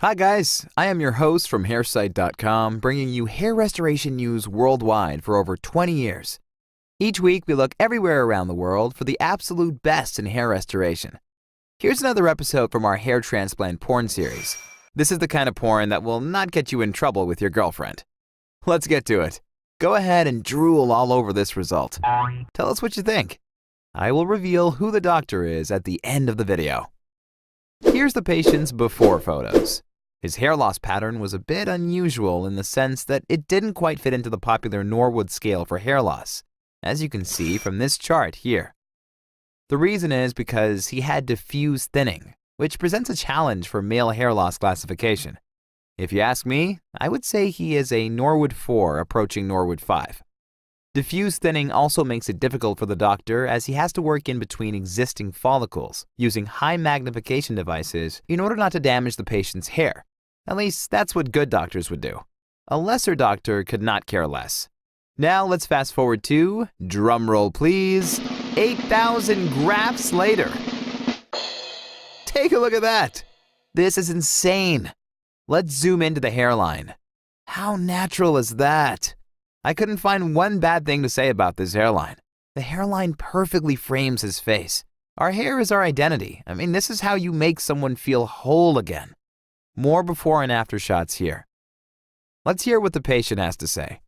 Hi guys, I am your host from hairsite.com, bringing you hair restoration news worldwide for over 20 years. Each week we look everywhere around the world for the absolute best in hair restoration. Here's another episode from our hair transplant porn series. This is the kind of porn that will not get you in trouble with your girlfriend. Let's get to it. Go ahead and drool all over this result. Tell us what you think. I will reveal who the doctor is at the end of the video. Here's the patient's before photos. His hair loss pattern was a bit unusual in the sense that it didn't quite fit into the popular Norwood scale for hair loss, as you can see from this chart here. The reason is because he had diffuse thinning, which presents a challenge for male hair loss classification. If you ask me, I would say he is a Norwood 4 approaching Norwood 5. Diffuse thinning also makes it difficult for the doctor as he has to work in between existing follicles using high magnification devices in order not to damage the patient's hair. At least that's what good doctors would do. A lesser doctor could not care less. Now let's fast forward to, drumroll please, 8,000 grafts later. Take a look at that. This is insane. Let's zoom into the hairline. How natural is that? I couldn't find one bad thing to say about this hairline. The hairline perfectly frames his face. Our hair is our identity. This is how you make someone feel whole again. More before and after shots here. Let's hear what the patient has to say.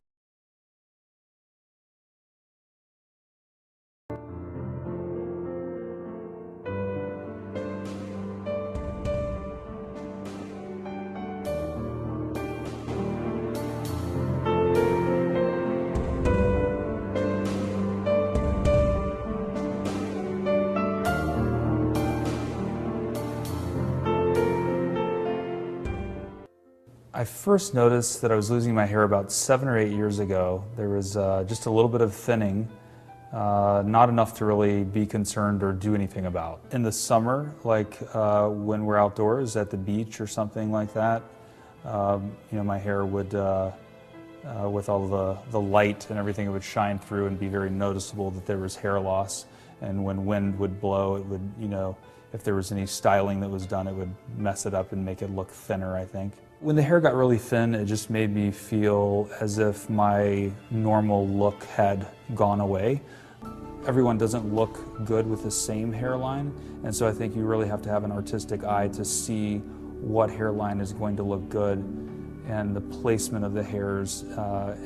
I first noticed that I was losing my hair about 7 or 8 years ago. There was just a little bit of thinning, not enough to really be concerned or do anything about. In the summer, like when we're outdoors at the beach or something like that, my hair would, with all the light and everything, it would shine through and be very noticeable that there was hair loss. And when wind would blow, it would, if there was any styling that was done, it would mess it up and make it look thinner, I think. When the hair got really thin, it just made me feel as if my normal look had gone away. Everyone doesn't look good with the same hairline, and so I think you really have to have an artistic eye to see what hairline is going to look good, and the placement of the hairs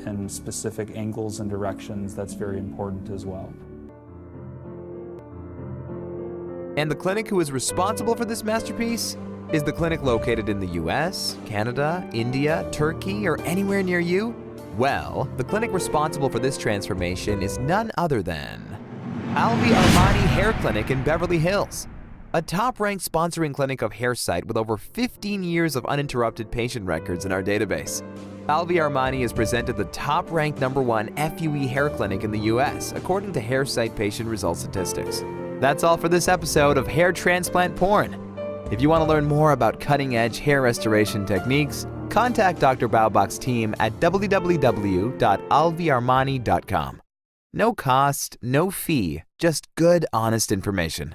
in specific angles and directions, that's very important as well. And the clinic who is responsible for this masterpiece? Is the clinic located in the US, Canada, India, Turkey, or anywhere near you? Well, the clinic responsible for this transformation is none other than Alvi Armani Hair Clinic in Beverly Hills, a top-ranked sponsoring clinic of Hairsite with over 15 years of uninterrupted patient records in our database. Alvi Armani is presented the top-ranked #1 FUE hair clinic in the US, according to Hairsite patient result statistics. That's all for this episode of Hair Transplant Porn. If you want to learn more about cutting-edge hair restoration techniques, contact Dr. Baubach's team at www.alviarmani.com. No cost, no fee, just good, honest information.